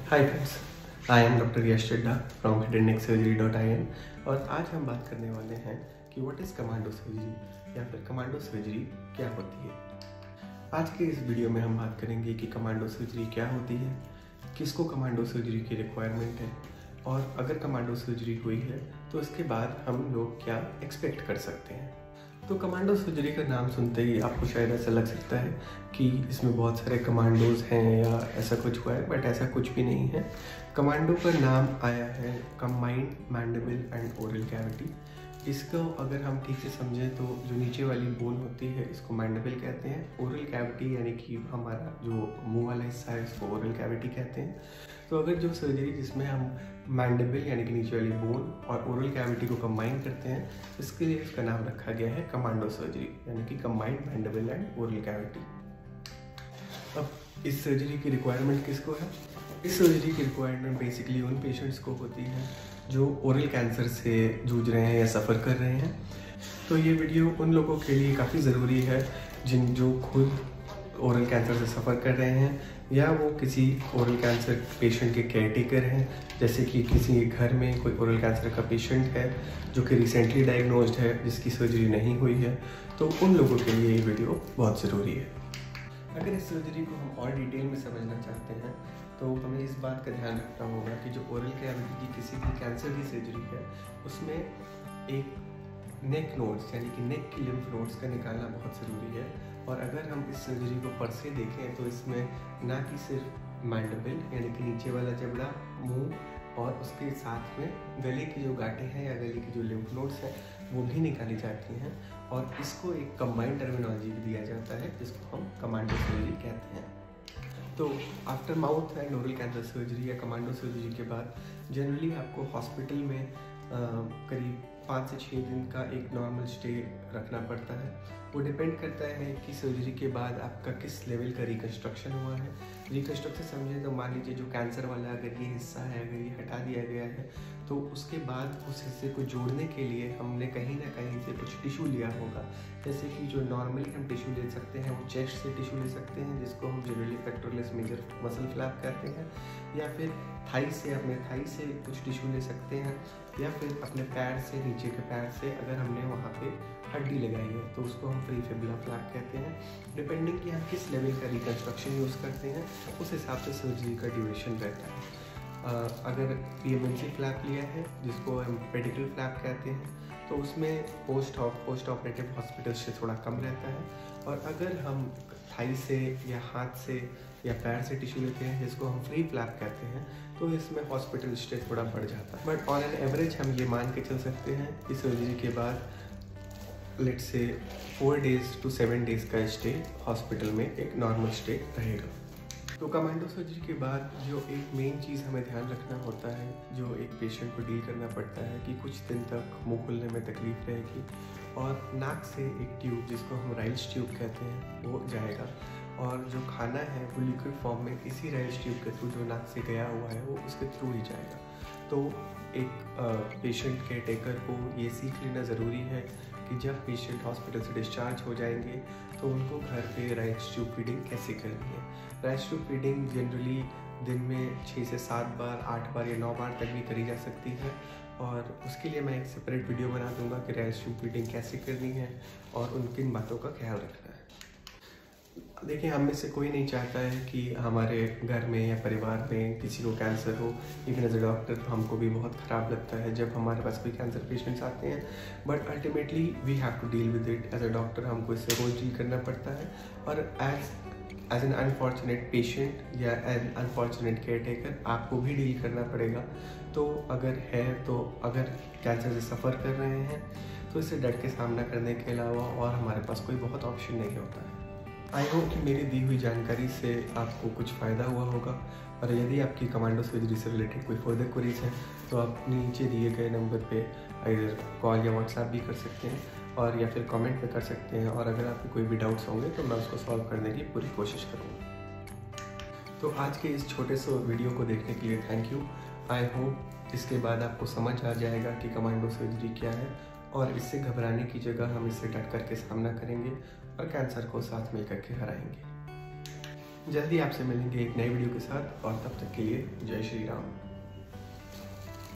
Hi friends, I am doctor Yash Chadda from headandnecksurgery.in और आज हम बात करने वाले हैं कि व्हाट इज़ कमांडो सर्जरी या फिर कमांडो सर्जरी क्या होती है। आज के इस वीडियो में हम बात करेंगे कि कमांडो सर्जरी क्या होती है, किसको कमांडो सर्जरी की रिक्वायरमेंट है और अगर कमांडो सर्जरी हुई है तो उसके बाद हम लोग क्या एक्सपेक्ट कर सकते हैं। तो कमांडो सर्जरी का नाम सुनते ही आपको शायद ऐसा लग सकता है कि इसमें बहुत सारे कमांडोज हैं या ऐसा कुछ हुआ है, बट ऐसा कुछ भी नहीं है। कमांडो का नाम आया है combined mandible and oral cavity. इसको अगर हम ठीक से समझें तो जो नीचे वाली बोन होती है इसको मैंडिबल कहते हैं। ओरल कैविटी यानी कि हमारा जो मुंह वाला हिस्सा है इसको ओरल कैविटी कहते हैं। तो अगर जो सर्जरी जिसमें हम मैंडिबल यानी कि नीचे वाली बोन और ओरल कैविटी को कंबाइन करते हैं, इसके लिए इसका नाम रखा गया है कमांडो सर्जरी यानी कि combined mandible and oral cavity. अब इस सर्जरी की रिक्वायरमेंट किसको है? इस सर्जरी की रिक्वायरमेंट बेसिकली उन पेशेंट्स को होती है जो ओरल कैंसर से जूझ रहे हैं या सफ़र कर रहे हैं। तो ये वीडियो उन लोगों के लिए काफ़ी ज़रूरी है जो खुद ओरल कैंसर से सफ़र कर रहे हैं या वो किसी ओरल कैंसर पेशेंट के केयर टेकर हैं। जैसे कि किसी घर में कोई ओरल कैंसर का पेशेंट है जो कि रिसेंटली डायग्नोज्ड है, जिसकी सर्जरी नहीं हुई है, तो उन लोगों के लिए ये वीडियो बहुत ज़रूरी है। अगर इस सर्जरी को हम और डिटेल में समझना चाहते हैं तो हमें इस बात का ध्यान रखना होगा कि जो ओरल कैविटी की किसी भी कैंसर की सर्जरी है उसमें एक नेक नोड्स यानी कि नेक की लिम्फ नोड्स का निकालना बहुत ज़रूरी है। और अगर हम इस सर्जरी को पर से देखें तो इसमें ना कि सिर्फ मैंडिबल यानी कि नीचे वाला जबड़ा, मुंह और उसके साथ में गले की जो गांठें हैं या गले की जो लिम्फ नोड्स हैं वो भी निकाली जाती हैं और इसको एक कंबाइंड टर्मिनोलॉजी दिया जाता है जिसको हम कमांडो सर्जरी कहते हैं। तो after mouth and oral cancer surgery या कमांडो सर्जरी के बाद जनरली आपको हॉस्पिटल में करीब 5 से 6 दिन का एक नॉर्मल स्टे रखना पड़ता है। वो डिपेंड करता है कि सर्जरी के बाद आपका किस लेवल का रिकन्स्ट्रक्शन हुआ है। रिकन्स्ट्रक्शन समझे तो मान लीजिए जो कैंसर वाला अगर ये हिस्सा है, अगर ये हटा दिया गया है तो उसके बाद उस हिस्से को जोड़ने के लिए हमने कहीं ना कहीं से कुछ टिश्यू लिया होगा। जैसे कि जो नॉर्मली हम टिश्यू ले सकते हैं वो चेस्ट से टिश्यू ले सकते हैं जिसको हम generally pectoralis major muscle flap कहते हैं, या फिर थाई से अपने थाई से कुछ टिश्यू ले सकते हैं, या फिर अपने पैर से, नीचे के पैर से अगर हमने वहाँ पे हड्डी लगाई है तो उसको हम फ्री फिबुला फ्लैप कहते हैं। डिपेंडिंग कि हम किस लेवल का रिकन्स्ट्रक्शन यूज़ करते हैं उस हिसाब से सर्जरी का ड्यूरेशन रहता है। अगर PMNC फ्लैप लिया है जिसको हम पेडिकल फ्लैप कहते हैं तो उसमें पोस्ट ऑपरेटिव हॉस्पिटल से थोड़ा कम रहता है। और अगर हम थाई से या हाथ से या पैर से टिश्यू लेते हैं जिसको हम फ्री फ्लैप कहते हैं तो इसमें हॉस्पिटल स्टे थोड़ा बढ़ जाता है। बट ऑन एन एवरेज हम ये मान के चल सकते हैं कि सर्जरी के बाद let's say 4 days to 7 days का स्टे हॉस्पिटल में एक नॉर्मल स्टे रहेगा। तो कमांडो सर्जरी के बाद जो एक मेन चीज़ हमें ध्यान रखना होता है, जो एक पेशेंट को डील करना पड़ता है कि कुछ दिन तक मुंह खुलने में तकलीफ रहेगी और नाक से एक ट्यूब जिसको हम राइल्स ट्यूब कहते हैं वो जाएगा और जो खाना है वो लिक्विड फॉर्म में इसी राइल्स ट्यूब के थ्रू जो नाक से गया हुआ है वो उसके थ्रू ही जाएगा। तो एक पेशेंट के टेकर को ये सीख लेना ज़रूरी है कि जब पेशेंट हॉस्पिटल से डिस्चार्ज हो जाएंगे तो उनको घर पे राइल्स ट्यूब फीडिंग कैसे करनी है। राइल्स ट्यूब फीडिंग जनरली दिन में 6 से 7 बार, 8 बार या 9 बार तक भी करी जा सकती है और उसके लिए मैं एक सेपरेट वीडियो बना दूंगा कि राइल्स ट्यूब फीडिंग कैसे करनी है और उन किन बातों का ख्याल रखना है। देखिए, हम में से कोई नहीं चाहता है कि हमारे घर में या परिवार में किसी को कैंसर हो। इवन एज अ डॉक्टर तो हमको भी बहुत ख़राब लगता है जब हमारे पास कोई कैंसर पेशेंट्स आते हैं, but ultimately we have to deal with it. As a doctor हमको इससे रोज़ डील करना पड़ता है और एज एन अनफॉर्चुनेट पेशेंट या एन अनफॉर्चुनेट केयर टेकर आपको भी डील करना पड़ेगा। तो अगर कैंसर से सफ़र कर रहे हैं तो इससे डट के सामना करने के अलावा और हमारे पास कोई बहुत ऑप्शन नहीं होता है। आई होप कि मेरी दी हुई जानकारी से आपको कुछ फ़ायदा हुआ होगा और यदि आपकी कमांडो सर्जरी से रिलेटेड कोई फर्दर क्वेरीज हैं तो आप नीचे दिए गए नंबर पे आइदर कॉल या व्हाट्सएप भी कर सकते हैं और या फिर कमेंट में कर सकते हैं और अगर आपके कोई भी डाउट्स होंगे तो मैं उसको सॉल्व करने की पूरी कोशिश करूँगा। तो आज के इस छोटे से वीडियो को देखने के लिए थैंक यू। आई होप इसके बाद आपको समझ आ जाएगा कि कमांडो सर्जरी क्या है और इससे घबराने की जगह हम इससे डट करके सामना करेंगे और कैंसर को साथ मिल करके हराएंगे। जल्दी आपसे मिलेंगे एक नई वीडियो के साथ, और तब तक के लिए जय श्री राम।